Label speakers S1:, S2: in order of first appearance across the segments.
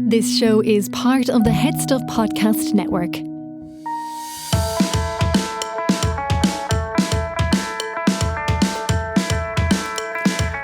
S1: This show is part of the Head Stuff Podcast Network.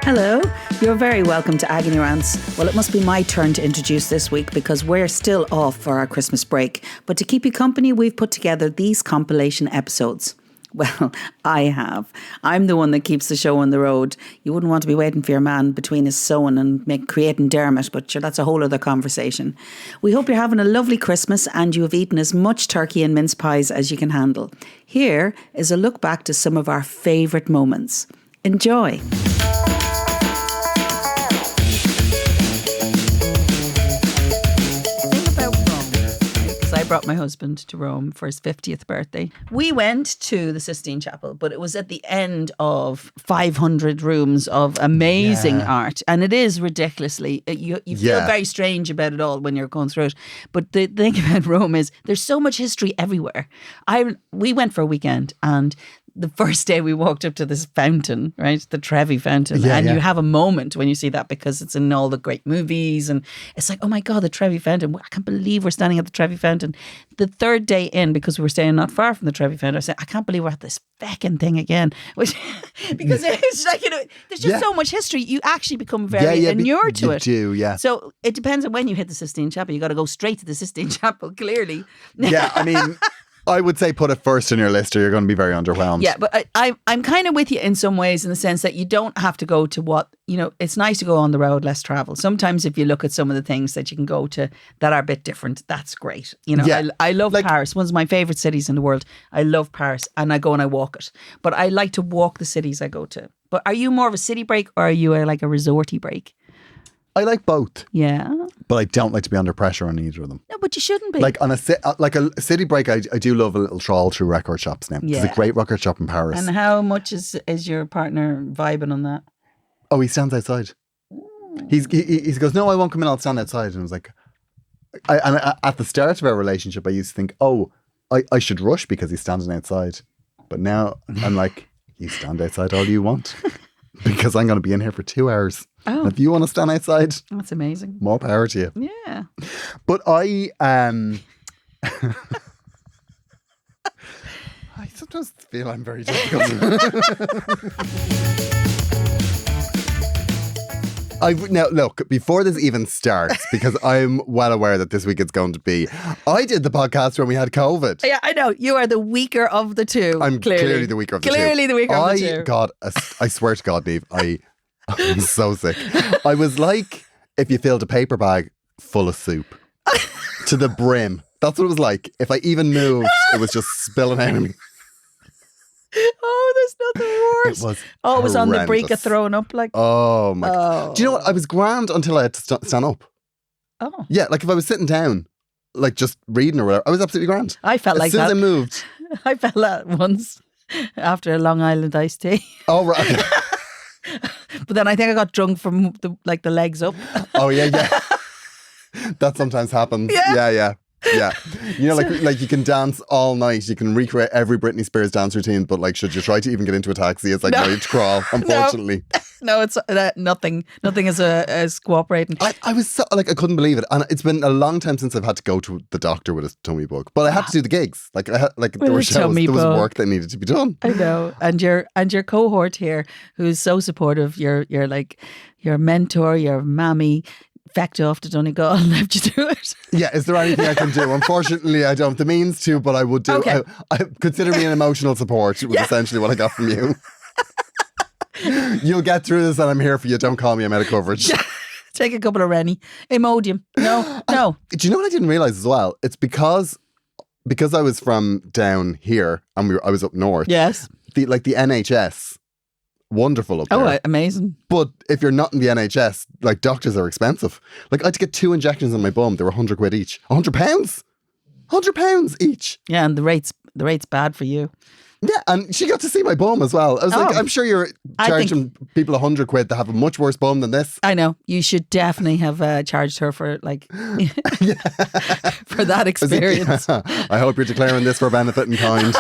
S2: Hello, you're very welcome to Agony Rants. Well, it must be my turn to introduce this week because we're still off for our Christmas break. But to keep you company, we've put together these compilation episodes. Well, I have. I'm the one that keeps the show on the road. You wouldn't want to be waiting for your man between his sewing and creating Dermot, but sure, that's a whole other conversation. We hope you're having a lovely Christmas and you have eaten as much turkey and mince pies as you can handle. Here is a look back to some of our favourite moments. Enjoy. I brought my husband to Rome for his 50th birthday. We went to the Sistine Chapel, but it was at the end of 500 rooms of amazing art. And it is ridiculously, you feel very strange about it all when you're going through it. But the thing about Rome is there's so much history everywhere. We went for a weekend and the first day we walked up to this fountain, right? The Trevi Fountain. You have a moment when you see that because it's in all the great movies. And it's like, oh my God, the Trevi Fountain. I can't believe we're standing at the Trevi Fountain. The third day in, because we were staying not far from the Trevi Fountain, I said, I can't believe we're at this feckin' thing again. Which, because it's like, there's just so much history. You actually become very inured to it.
S3: You do, yeah.
S2: So it depends on when you hit the Sistine Chapel. You got to go straight to the Sistine Chapel, clearly.
S3: Yeah, I mean, I would say put it first in your list or you're going to be very underwhelmed.
S2: Yeah, but I'm kind of with you in some ways in the sense that you don't have to go to what, it's nice to go on the road, less travel. Sometimes if you look at some of the things that you can go to that are a bit different, that's great. I love Paris, one of my favourite cities in the world. I love Paris and I go and I walk it. But I like to walk the cities I go to. But are you more of a city break or are you like a resorty break?
S3: I like both.
S2: Yeah.
S3: But I don't like to be under pressure on either of them.
S2: No, but you shouldn't be.
S3: Like on a city break, I do love a little trawl through record shops now. Yeah. There's a great record shop in Paris.
S2: And how much is your partner vibing on that?
S3: Oh, he stands outside. He goes, no, I won't come in, I'll stand outside. And I was like, at the start of our relationship, I used to think, oh, I should rush because he's standing outside. But now I'm like, you stand outside all you want. Because I'm going to be in here for 2 hours. Oh. And if you want to stand outside,
S2: that's amazing.
S3: More power to you.
S2: Yeah.
S3: But I sometimes feel I'm very difficult. Now, look, before this even starts, because I'm well aware that this week it's going to be, I did the podcast when we had COVID.
S2: Yeah, I know. You are the weaker of the two.
S3: I'm clearly the weaker of the two.
S2: Clearly the weaker of the two.
S3: God, I swear to God, Niamh, I'm so sick. I was like if you filled a paper bag full of soup to the brim. That's what it was like. If I even moved, it was just spilling out of me.
S2: Oh, there's nothing worse.
S3: It was
S2: on the brink of throwing up. Like,
S3: oh my God. Do you know what? I was grand until I had to stand up.
S2: Oh.
S3: Yeah, like if I was sitting down, like just reading or whatever, I was absolutely grand.
S2: I felt like that.
S3: As soon as I moved.
S2: I felt that once after a Long Island iced tea.
S3: Oh, right.
S2: But then I think I got drunk from the legs up.
S3: Oh, yeah. That sometimes happens. Yeah. Like you can dance all night. You can recreate every Britney Spears dance routine, but like, should you try to even get into a taxi? It's like, no, you have to crawl, unfortunately.
S2: No, it's nothing. Nothing is cooperating.
S3: I was so, I couldn't believe it. And it's been a long time since I've had to go to the doctor with a tummy bug. But I had to do the gigs. Like, there were shows, there was work that needed to be done.
S2: I know. And your cohort here, who's so supportive, your mentor, your mammy, fecked off to Donegal and left you to it.
S3: Yeah, is there anything I can do? Unfortunately, I don't have the means to, but I would do. Okay. I consider me an emotional support was essentially what I got from you. You'll get through this and I'm here for you. Don't call me, I'm out of coverage.
S2: Take a couple of Rennie. Imodium. No.
S3: Do you know what I didn't realise as well? It's because I was from down here and I was up north.
S2: Yes.
S3: The NHS, wonderful up there.
S2: Oh, amazing.
S3: But if you're not in the NHS, like doctors are expensive. Like I had to get 2 injections on my bum. They were £100 each. £100? £100 each.
S2: Yeah, and the rate's bad for you.
S3: Yeah, and she got to see my bum as well. I was like, I'm sure you're charging people £100 to have a much worse bum than this.
S2: I know. You should definitely have charged her for for that experience.
S3: I hope you're declaring this for benefit in kind.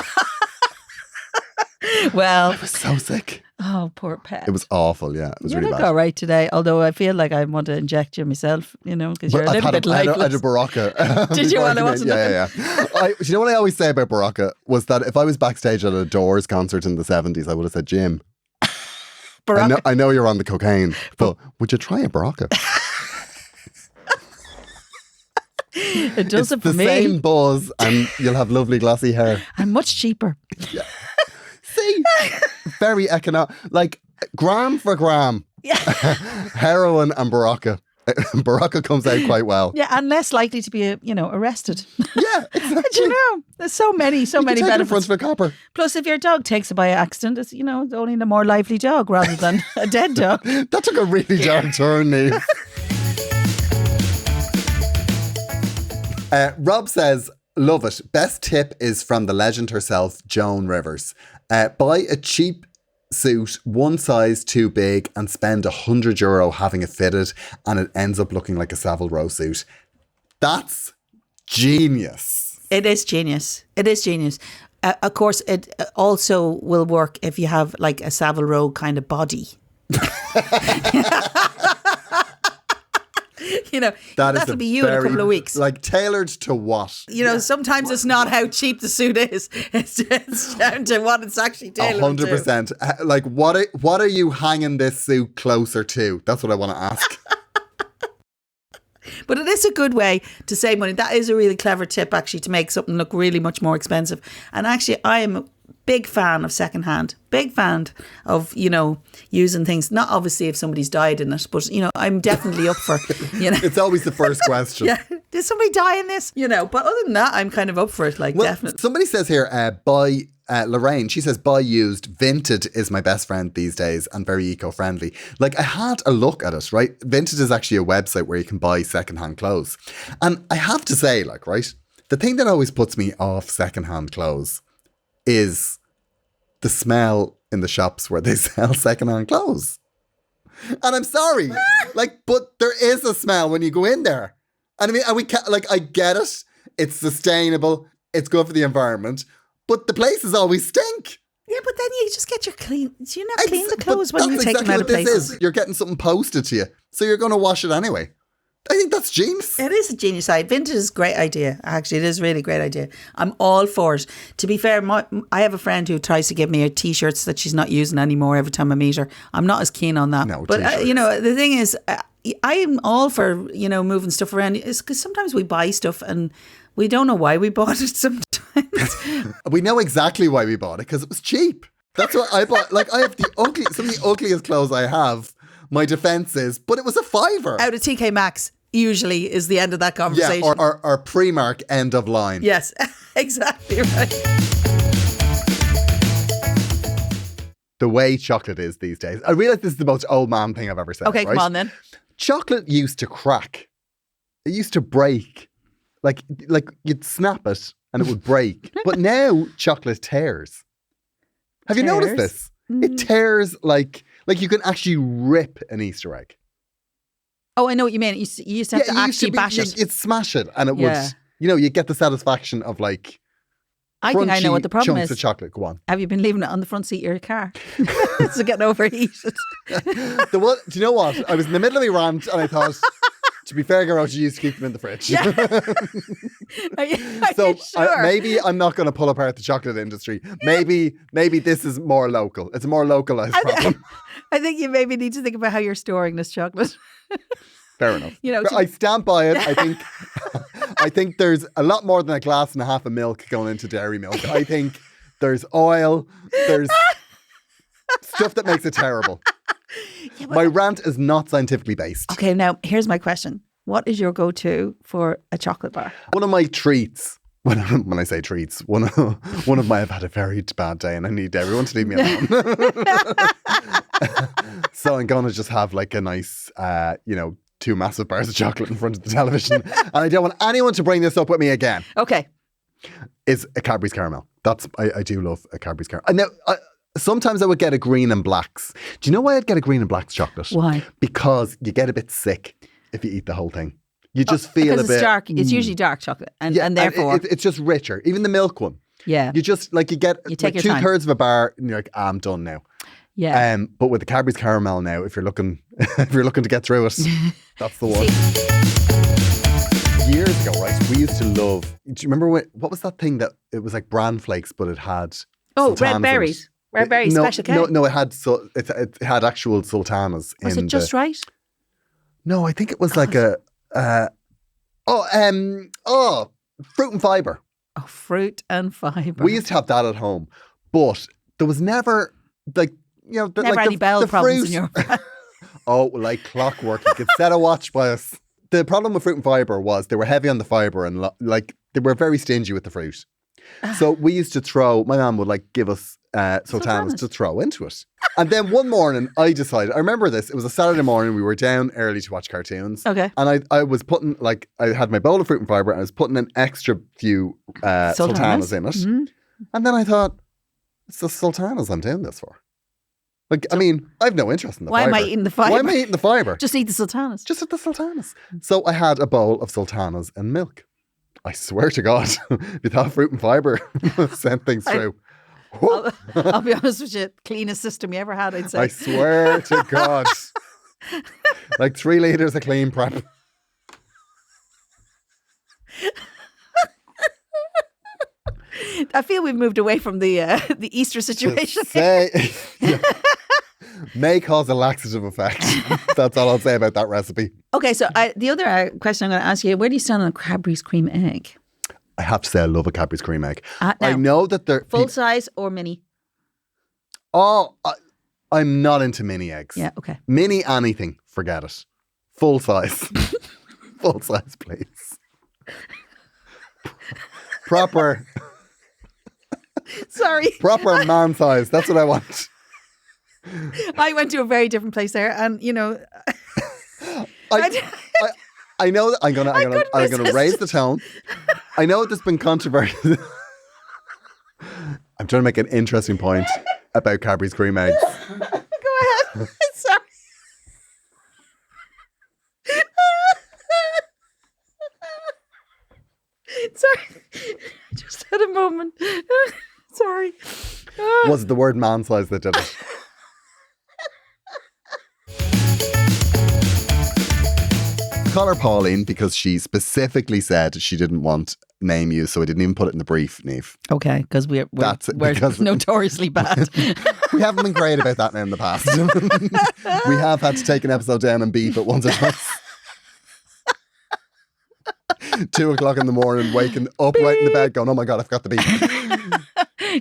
S2: Well,
S3: I was so sick.
S2: oh, poor pet.
S3: It was awful. Yeah, it was
S2: You
S3: really
S2: look
S3: bad.
S2: all right today, although I feel like I want to inject you myself, because you're a
S3: But
S2: little bit
S3: I had
S2: lifeless.
S3: a Baraka.
S2: Did you? Well, I
S3: before
S2: wasn't
S3: came in. Yeah. Do you know what I always say about Baraka? Was that if I was backstage at a Doors concert in the 70s, I would have said, Jim,
S2: Baraka.
S3: I know you're on the cocaine, but would you try a Baraka?
S2: It does it
S3: It's
S2: for
S3: the
S2: me.
S3: same buzz and you'll have lovely glossy hair.
S2: I'm much cheaper.
S3: See? Very economic. Like, gram for gram.
S2: Yeah.
S3: Heroin and Baraka. Baraka comes out quite well.
S2: Yeah, and less likely to be, arrested.
S3: Yeah, exactly.
S2: There's so many
S3: You can take it in
S2: benefits.
S3: front of a copper.
S2: Plus, if your dog takes it by accident, it's, it's only the more lively dog rather than a dead dog.
S3: That took a really dark turn, Niamh. Rob says, love it. Best tip is from the legend herself, Joan Rivers. Buy a cheap suit, one size too big, and spend €100 having it fitted, and it ends up looking like a Savile Row suit. That's genius.
S2: It is genius. It is genius. Of course, it also will work if you have like a Savile Row kind of body. That'll be you in a couple of weeks.
S3: Like tailored to what?
S2: Sometimes it's not how cheap the suit is. It's down to what it's actually tailored to.
S3: 100%. Like, what are you hanging this suit closer to? That's what I want to ask.
S2: But it is a good way to save money. That is a really clever tip, actually, to make something look really much more expensive. And actually, I am a big fan of secondhand. Big fan of, using things. Not obviously if somebody's died in it, but, I'm definitely up for,
S3: It's always the first question.
S2: Yeah. Did somebody die in this? But other than that, I'm kind of up for it, definitely.
S3: Somebody says here, buy... Lorraine, she says, buy used. Vinted is my best friend these days and very eco-friendly. Like, I had a look at it, right? Vinted is actually a website where you can buy secondhand clothes. And I have to say, right, the thing that always puts me off secondhand clothes is the smell in the shops where they sell secondhand clothes. And I'm sorry, but there is a smell when you go in there. And I mean, and we can't, I get it. It's sustainable. It's good for the environment. But the places always stink.
S2: Yeah, but then you just get your clean. Do you not clean the clothes when you take them out of
S3: this
S2: places?
S3: is. You're getting something posted to you, so you're going to wash it anyway. I think that's genius.
S2: It is a genius idea. Vintage is a great idea. Actually, it is a really great idea. I'm all for it. To be fair, I have a friend who tries to give me T-shirts that she's not using anymore every time I meet her. I'm not as keen on that.
S3: No,
S2: but
S3: T-shirts.
S2: the thing is, I'm all for moving stuff around. It's because sometimes we buy stuff and we don't know why we bought it. Sometimes
S3: we know exactly why we bought it, because it was cheap. That's what I bought. I have some of the ugliest clothes I have. My defense is, but it was a £5
S2: out of TK Maxx. Usually is the end of that conversation.
S3: Yeah, or Primark end of line.
S2: Yes, exactly right.
S3: The way chocolate is these days. I realise this is the most old man thing I've ever said.
S2: Okay,
S3: right?
S2: come on then.
S3: Chocolate used to crack. It used to break. Like you'd snap it and it would break. But now chocolate tears. Have you noticed this? It tears like you can actually rip an Easter egg.
S2: Oh, I know what you mean. You used to have to actually bash it.
S3: You'd smash it and it would, you get the satisfaction of
S2: I think I know what the problem
S3: chunks
S2: is.
S3: of chocolate. Go on.
S2: Have you been leaving it on the front seat of your car? It's getting overheated.
S3: Do you know what? I was in the middle of my rant and I thought, to be fair, girl, you used to keep them in the fridge.
S2: Yeah. Are you sure?
S3: Maybe I'm not going to pull apart the chocolate industry. Maybe this is more local. It's a more localized problem.
S2: I think you maybe need to think about how you're storing this chocolate.
S3: Fair enough. I stand by it. I think there's a lot more than a glass and a half of milk going into dairy milk. I think there's oil. There's stuff that makes it terrible. Yeah, my rant is not scientifically based.
S2: Okay, now here's my question. What is your go-to for a chocolate bar?
S3: One of my treats, when I say treats, one of my, I've had a very bad day and I need everyone to leave me alone. So I'm going to just have a nice, 2 massive bars of chocolate in front of the television. And I don't want anyone to bring this up with me again.
S2: Okay.
S3: Is a Cadbury's caramel. I do love a Cadbury's caramel. And now, sometimes I would get a green and blacks. Do you know why I'd get a green and blacks chocolate?
S2: Why?
S3: Because you get a bit sick if you eat the whole thing. You just feel a bit...
S2: It's dark. It's usually dark chocolate. And therefore...
S3: it's just richer. Even the milk one.
S2: Yeah.
S3: You just like you get
S2: You take
S3: like
S2: your time.
S3: 2/3 of a bar and you're like, I'm done now.
S2: Yeah.
S3: But with the Cadbury's caramel now, if you're looking to get through it, that's the one. Years ago, right? We used to love. Do you remember what was that thing that it was like bran flakes, but it had
S2: Oh,
S3: sultanas in
S2: red berries.
S3: it?
S2: Red berries,
S3: no,
S2: special K.
S3: No, it had actual sultanas.
S2: Was it just right?
S3: No, I think it was like a. Fruit and fibre.
S2: Oh, fruit and fibre.
S3: We used to have that at home, but there was never like
S2: never
S3: like
S2: any bowel
S3: the
S2: problems
S3: fruit.
S2: in your.
S3: Oh, like clockwork. You could set a watch by us. The problem with fruit and fibre was they were heavy on the fibre and like they were very stingy with the fruit. So we used to my mum would like give us sultanas to throw into it. And then one morning I remember this, it was a Saturday morning, we were down early to watch cartoons.
S2: Okay.
S3: And I was putting I had my bowl of fruit and fibre and I was putting an extra few sultanas in it.
S2: Mm-hmm.
S3: And then I thought, it's the sultanas I'm doing this for. Like, I mean, I have no interest in the
S2: Why
S3: fibre.
S2: am I eating the fibre?
S3: Why am I eating the fibre?
S2: Just eat the sultanas.
S3: Just at the sultanas. So I had a bowl of sultanas and milk. I swear to God, if you thought fruit and fibre sent things through.
S2: I'll be honest with you, cleanest system you ever had, I'd say.
S3: I swear to God. Like 3 litres of clean prep.
S2: I feel we've moved away from the Easter situation.
S3: May cause a laxative effect. That's all I'll say about that recipe.
S2: Okay, so the other question I'm going to ask you, where do you stand on a Cadbury's cream egg?
S3: I have to say I love a Cadbury's cream egg.
S2: Now,
S3: I know that they're...
S2: Full size or mini?
S3: Oh, I'm not into mini eggs.
S2: Yeah, okay.
S3: Mini anything, forget it. Full size. Full size, please. Proper...
S2: Sorry.
S3: Proper man size. That's what I want.
S2: I went to a very different place there, and you know,
S3: I know that I'm gonna raise the tone. I know there's been controversy. I'm trying to make an interesting point about Cadbury's cream eggs.
S2: Go ahead. Sorry. Sorry. I just had a moment. Sorry.
S3: Was it the word man size that did it? Call her Pauline because she specifically said she didn't want name use, so I didn't even put it in the brief, Niamh.
S2: Okay, because we're notoriously bad.
S3: We haven't been great about that now in the past. We have had to take an episode down and beep it once or twice. 2 o'clock in the morning, waking up right in the bed going, oh my God, I forgot the beep.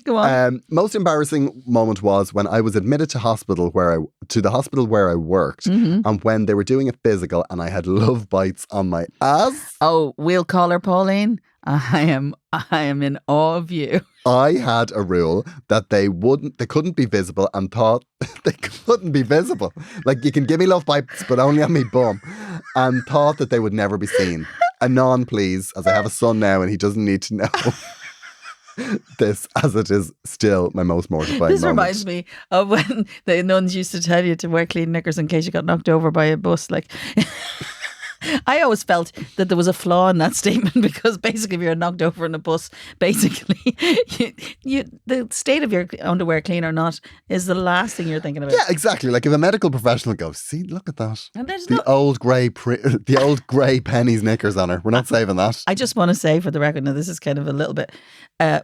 S2: Go on.
S3: Most embarrassing moment was when I was admitted to the hospital where I worked, and when they were doing a physical and I had love bites on my ass.
S2: Oh, we'll call her Pauline. I am in awe of you.
S3: I had a rule that they couldn't be visible, and thought they couldn't be visible. Like, you can give me love bites, but only on me bum, and thought that they would never be seen. Anon, please, as I have a son now and he doesn't need to know this, as it is still my most mortifying
S2: This
S3: moment.
S2: reminds me of when the nuns used to tell you to wear clean knickers in case you got knocked over by a bus. Like, I always felt that there was a flaw in that statement, because basically if you're knocked over in a bus, basically the state of your underwear, clean or not, is the last thing you're thinking about.
S3: Yeah, exactly. Like if a medical professional goes, see, look at that.
S2: And there's
S3: The old grey pennies knickers on her. We're not saving that.
S2: I just want to say for the record, now this is kind of a little bit,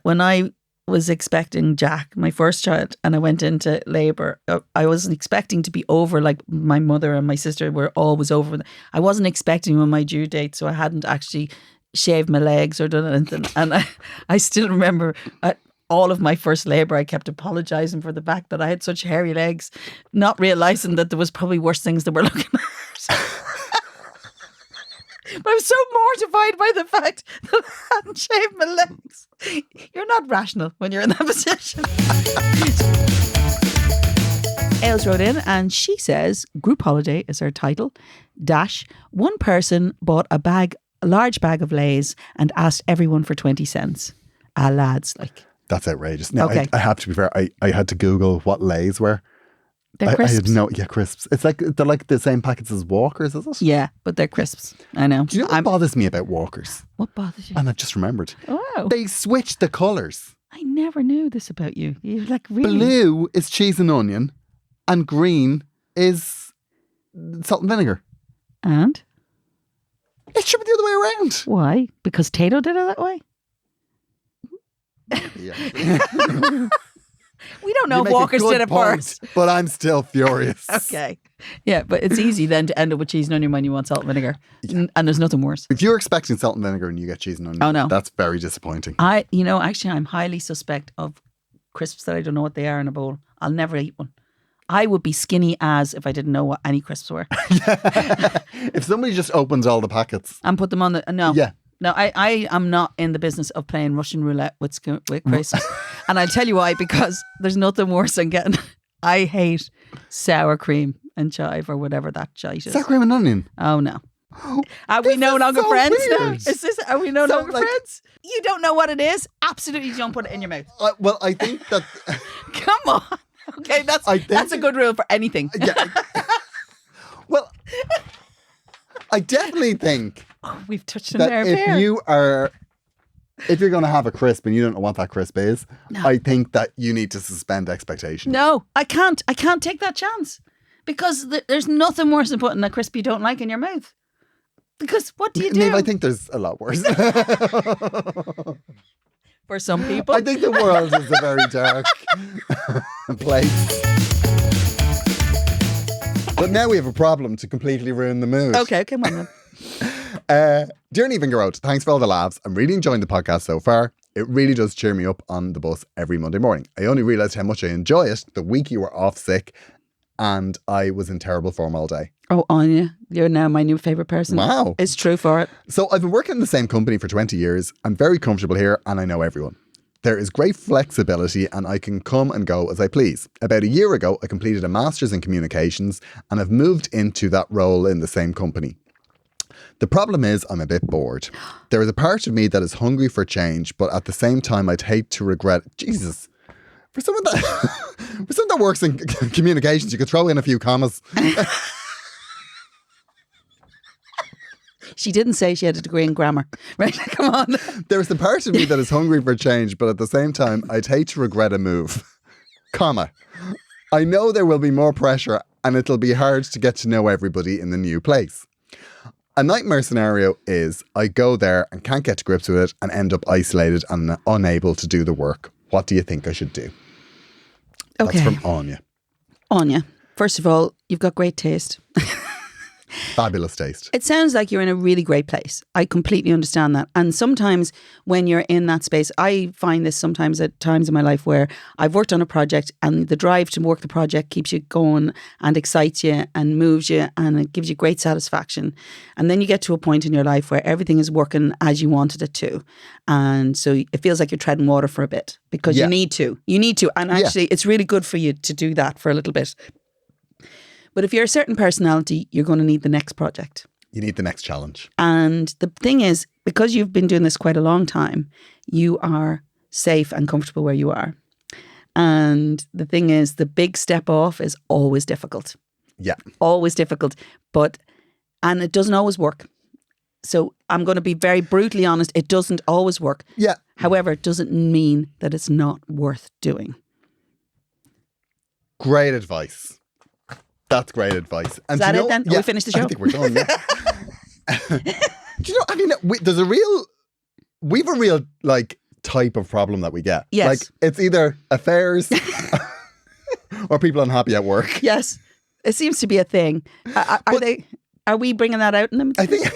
S2: when I was expecting Jack, my first child, and I went into labour, I wasn't expecting to be over like my mother and my sister were always over. I wasn't expecting on my due date, so I hadn't actually shaved my legs or done anything. And I still remember all of my first labour, I kept apologising for the fact that I had such hairy legs, not realising that there was probably worse things that we're looking at. But I'm so mortified by the fact that I hadn't shaved my legs. You're not rational when you're in that position. Ailes wrote in and she says, group holiday is her title. One person bought a large bag of Lay's and asked everyone for 20 cents. Lads, like.
S3: That's outrageous. Now,
S2: Okay.
S3: I have to be fair. I had to Google what Lay's were.
S2: They're crisps.
S3: Crisps. It's like, they're like the same packets as Walkers, is it?
S2: Yeah, but they're crisps. I know.
S3: Do you know what bothers me about Walkers?
S2: What bothers you?
S3: And I've just remembered.
S2: Wow.
S3: They switched the colours.
S2: I never knew this about you. You're like really.
S3: Blue is cheese and onion, and green is salt and vinegar.
S2: And
S3: It should be the other way around.
S2: why? Because Tato did it that way?
S3: Yeah.
S2: We don't know
S3: You
S2: if
S3: make a
S2: Walkers
S3: good
S2: did it
S3: point,
S2: first.
S3: but I'm still furious.
S2: Okay. Yeah, but it's easy then to end up with cheese and onion when you want salt and vinegar. And there's nothing worse.
S3: If you're expecting salt and vinegar and you get cheese and onion,
S2: Oh, no.
S3: that's very disappointing.
S2: Actually, I'm highly suspect of crisps that I don't know what they are in a bowl. I'll never eat one. I would be skinny as if I didn't know what any crisps were.
S3: If somebody just opens all the packets.
S2: And put them on the... No.
S3: Yeah.
S2: No, I am not in the business of playing Russian roulette with crisps. And I'll tell you why, because there's nothing worse than getting... I hate sour cream and chive or whatever that shite is.
S3: Sour cream and onion.
S2: Oh, no. Are we no
S3: is
S2: longer
S3: so
S2: friends now?
S3: weird.
S2: Are we no
S3: So,
S2: longer
S3: like-
S2: friends? You don't know what it is? Absolutely don't put it in your mouth.
S3: Well, I think that...
S2: Come on. Okay, that's a good rule for anything.
S3: Yeah. Well, I definitely think
S2: We've touched a
S3: that
S2: nerve
S3: if
S2: here.
S3: you're going to have a crisp and you don't know what that crisp is, I think that you need to suspend expectations.
S2: No, I can't. I can't take that chance because there's nothing worse than putting a crisp you don't like in your mouth. Because what do you do?
S3: Niamh, I think there's a lot worse.
S2: For some people.
S3: I think the world is a very dark place. But now we have a problem to completely ruin the mood.
S2: Okay, come on then.
S3: Dear Niamh and Garrod, thanks for all the laughs. I'm really enjoying the podcast so far. It really does cheer me up on the bus every Monday morning. I only realised how much I enjoy it the week you were off sick and I was in terrible form all day.
S2: Oh, Anya, you're now my new favourite person.
S3: Wow.
S2: It's true for it.
S3: So I've been working in the same company for 20 years. I'm very comfortable here and I know everyone. There is great flexibility and I can come and go as I please. About a year ago, I completed a master's in communications and I've moved into that role in the same company. The problem is I'm a bit bored. There is a part of me that is hungry for change, but at the same time, I'd hate to regret... Jesus. For someone that works in communications, you could throw in a few commas.
S2: She didn't say she had a degree in grammar. Right? Come on.
S3: There is a part of me that is hungry for change, but at the same time, I'd hate to regret a move. Comma. I know there will be more pressure and it'll be hard to get to know everybody in the new place. A nightmare scenario is I go there and can't get to grips with it and end up isolated and unable to do the work. What do you think I should do?
S2: Okay.
S3: That's from Anya.
S2: Anya, first of all, you've got great taste.
S3: Fabulous taste.
S2: It sounds like you're in a really great place. I completely understand that. And sometimes when you're in that space, I find this sometimes at times in my life where I've worked on a project and the drive to work the project keeps you going and excites you and moves you and it gives you great satisfaction. And then you get to a point in your life where everything is working as you wanted it to. And so it feels like you're treading water for a bit because you need to. You need to. And actually, it's really good for you to do that for a little bit. But if you're a certain personality, you're going to need the next project.
S3: You need the next challenge.
S2: And the thing is, because you've been doing this quite a long time, you are safe and comfortable where you are. And the thing is, the big step off is always difficult.
S3: Yeah.
S2: Always difficult. And it doesn't always work. So I'm going to be very brutally honest. It doesn't always work.
S3: Yeah.
S2: However, it doesn't mean that it's not worth doing.
S3: Great advice. That's great advice. And
S2: Is that
S3: do you
S2: it then?
S3: Yeah,
S2: we finished the show?
S3: I think we're done. Yeah. Do you know? I mean, we've a real like type of problem that we get.
S2: Yes.
S3: Like it's either affairs or people unhappy at work.
S2: Yes, it seems to be a thing. Are we bringing that out in them?
S3: I think.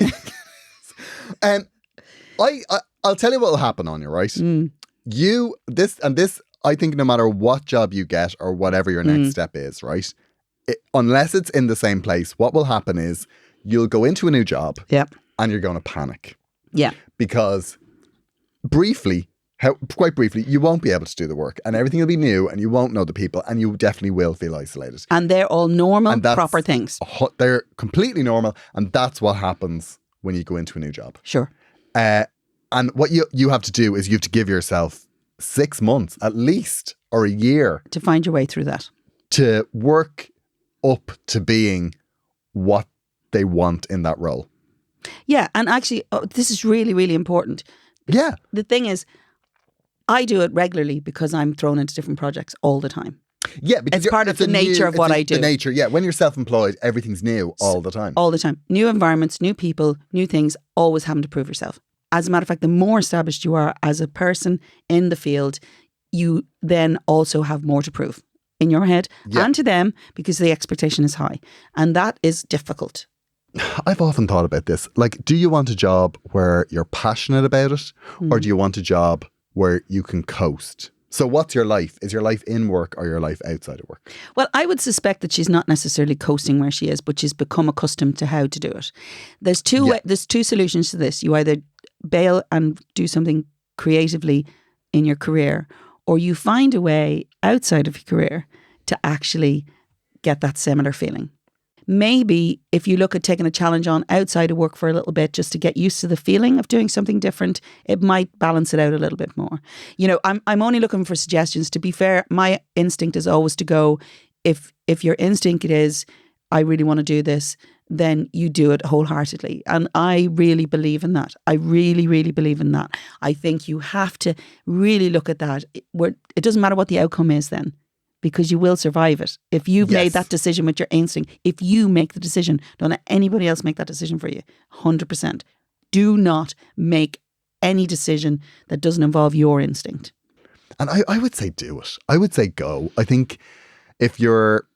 S3: I'll tell you what will happen on you, right? This. I think no matter what job you get or whatever your next step is, right? Unless it's in the same place, what will happen is you'll go into a new job and you're going to panic.
S2: Yeah.
S3: Because quite briefly, you won't be able to do the work and everything will be new and you won't know the people and you definitely will feel isolated.
S2: And they're all normal, proper things.
S3: They're completely normal and that's what happens when you go into a new job.
S2: Sure.
S3: And what you have to do is you have to give yourself 6 months at least or a year.
S2: To find your way through that.
S3: To work up to being what they want in that role.
S2: Yeah, and actually, this is really, really important.
S3: Yeah.
S2: The thing is, I do it regularly because I'm thrown into different projects all the time.
S3: Yeah, because
S2: It's part of the nature of what I do.
S3: The nature, yeah. When you're self-employed, everything's new all the time.
S2: All the time. New environments, new people, new things, always having to prove yourself. As a matter of fact, the more established you are as a person in the field, you then also have more to prove in your head and to them, because the expectation is high. And that is difficult.
S3: I've often thought about this. Like, do you want a job where you're passionate about it, or do you want a job where you can coast? So what's your life? Is your life in work or your life outside of work?
S2: Well, I would suspect that she's not necessarily coasting where she is, but she's become accustomed to how to do it. There's two solutions to this. You either bail and do something creatively in your career, or you find a way outside of your career to actually get that similar feeling. Maybe if you look at taking a challenge on outside of work for a little bit just to get used to the feeling of doing something different, it might balance it out a little bit more. You know, I'm only looking for suggestions. To be fair, my instinct is always to go, if your instinct is, I really want to do this, then you do it wholeheartedly. And I really believe in that. I really, really believe in that. I think you have to really look at that. It doesn't matter what the outcome is then, because you will survive it. If you've made that decision with your instinct, if you make the decision, don't let anybody else make that decision for you. 100%. Do not make any decision that doesn't involve your instinct.
S3: And I would say do it. I would say go. I think if you're,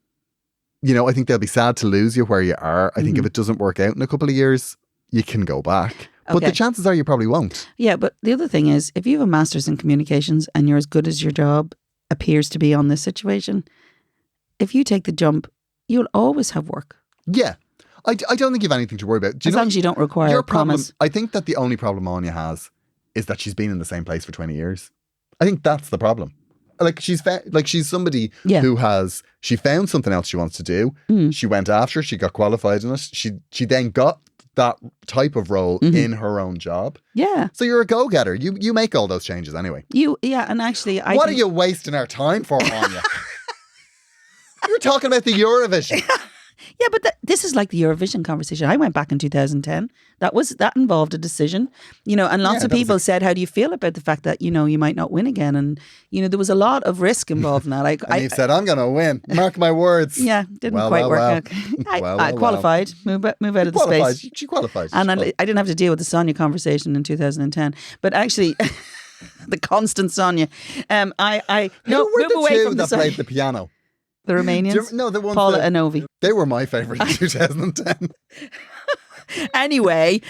S3: I think they'll be sad to lose you where you are. I think if it doesn't work out in a couple of years, you can go back. But the chances are you probably won't.
S2: Yeah, but the other thing is, if you have a master's in communications and you're as good as your job appears to be on this situation, if you take the jump, you'll always have work.
S3: Yeah. I don't think you have anything to worry about.
S2: As long as you don't require a promise.
S3: I think that the only problem Anya has is that she's been in the same place for 20 years. I think that's the problem. Like she's somebody who she found something else she wants to do. She went after, she got qualified in it. She then got that type of role in her own job. Yeah. So you're a go-getter. You make all those changes anyway.
S2: And actually
S3: What are you wasting our time for, Anya? You're talking about the Eurovision.
S2: Yeah, but this is like the Eurovision conversation. I went back in 2010. That involved a decision, and lots of people said, how do you feel about the fact that, you might not win again? And, there was a lot of risk involved in that.
S3: And you said, I'm going to win. Mark my words.
S2: Yeah, didn't quite work out. I qualified, move out of the space.
S3: She qualified.
S2: And I didn't have to deal with the Sonia conversation in 2010. But actually, the constant Sonia.
S3: Who were the two that played the piano?
S2: The Romanians?
S3: No, the ones
S2: Paula and Ovi.
S3: They were my favourite in 2010.
S2: Anyway,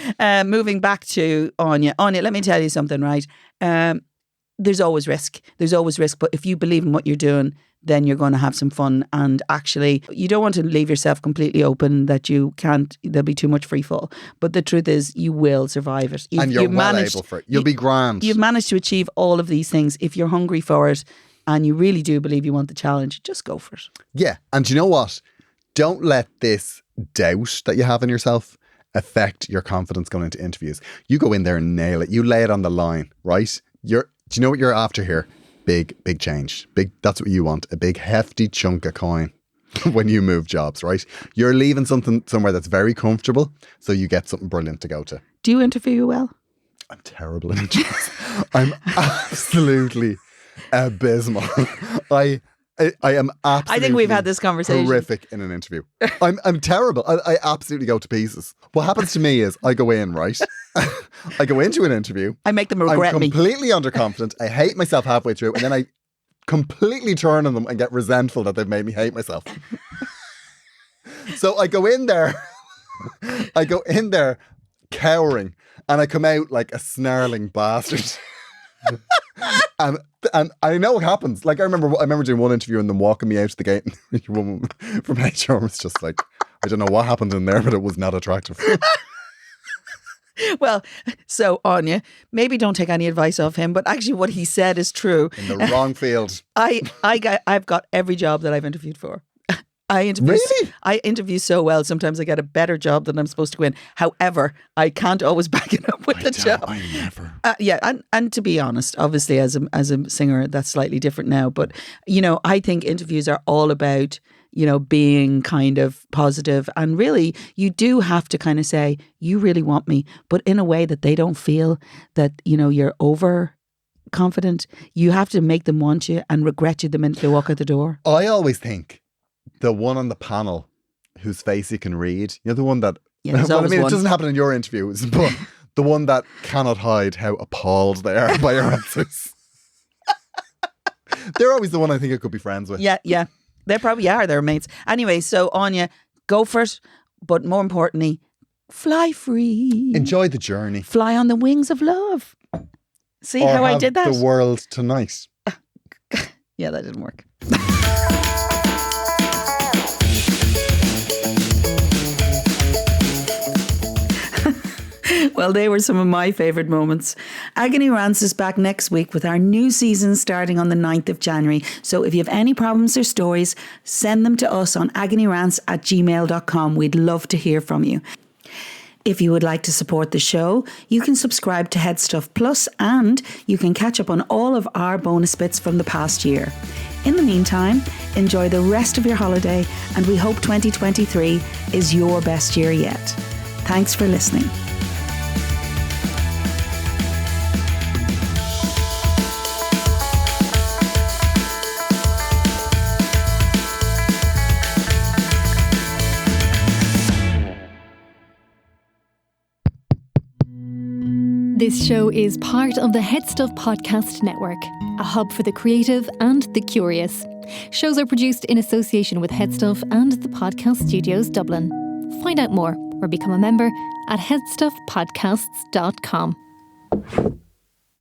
S2: moving back to Anya. Anya, let me tell you something, right? There's always risk. But if you believe in what you're doing, then you're going to have some fun. And actually, you don't want to leave yourself completely open that there'll be too much free fall. But the truth is, you will survive it.
S3: And you're able for it. You'll be grand.
S2: You've managed to achieve all of these things. If you're hungry for it, and you really do believe you want the challenge, just go for it. Yeah.
S3: And you know what? Don't let this doubt that you have in yourself affect your confidence going into interviews. You go in there and nail it. You lay it on the line, right? Do you know what you're after here? Big change. That's what you want. A big hefty chunk of coin when you move jobs, right? You're leaving something somewhere that's very comfortable, so you get something brilliant to go to.
S2: Do you interview well?
S3: I'm terrible in interviews. I'm absolutely abysmal. I am absolutely
S2: I think we've had this conversation.
S3: Horrific in an interview. I'm terrible. I absolutely go to pieces. What happens to me is I go in, right? I go into an interview.
S2: I make them regret me.
S3: I'm completely underconfident. I hate myself halfway through, and then I completely turn on them and get resentful that they've made me hate myself. So I go in there cowering, and I come out like a snarling bastard. And I know what happens. Like I remember doing one interview and them walking me out to the gate, and your woman from HR was just like, I don't know what happened in there, but it was not attractive.
S2: Well, so Anya, maybe don't take any advice off him, but actually what he said is true.
S3: In the wrong field.
S2: I've got every job that I've interviewed for.
S3: Really?
S2: I interview so well. Sometimes I get a better job than I'm supposed to win. However, I can't always back it up with the job.
S3: I never.
S2: And to be honest, obviously as a singer, that's slightly different now. But I think interviews are all about being kind of positive, and really you do have to kind of say you really want me, but in a way that they don't feel that you're over confident, you have to make them want you and regret you the minute they walk out the door.
S3: I always think the one on the panel whose face you can read, you know, the one that,
S2: Yeah, there's
S3: well, I
S2: always
S3: mean,
S2: one.
S3: it doesn't happen in your interviews, but the one that cannot hide how appalled they are by your answers. They're always the one I think I could be friends with.
S2: Yeah. They probably are their mates. Anyway, so Anya, go for it. But more importantly, fly free.
S3: Enjoy the journey.
S2: Fly on the wings of love. See
S3: Or
S2: how I
S3: have
S2: did that?
S3: the world tonight.
S2: Yeah, that didn't work. Well, they were some of my favourite moments. Agony Rants is back next week with our new season starting on the 9th of January. So if you have any problems or stories, send them to us on agonyrants@gmail.com. We'd love to hear from you. If you would like to support the show, you can subscribe to Head Stuff Plus and you can catch up on all of our bonus bits from the past year. In the meantime, enjoy the rest of your holiday and we hope 2023 is your best year yet. Thanks for listening.
S1: This show is part of the Head Stuff Podcast Network, a hub for the creative and the curious. Shows are produced in association with Head Stuff and the Podcast Studios Dublin. Find out more or become a member at headstuffpodcasts.com.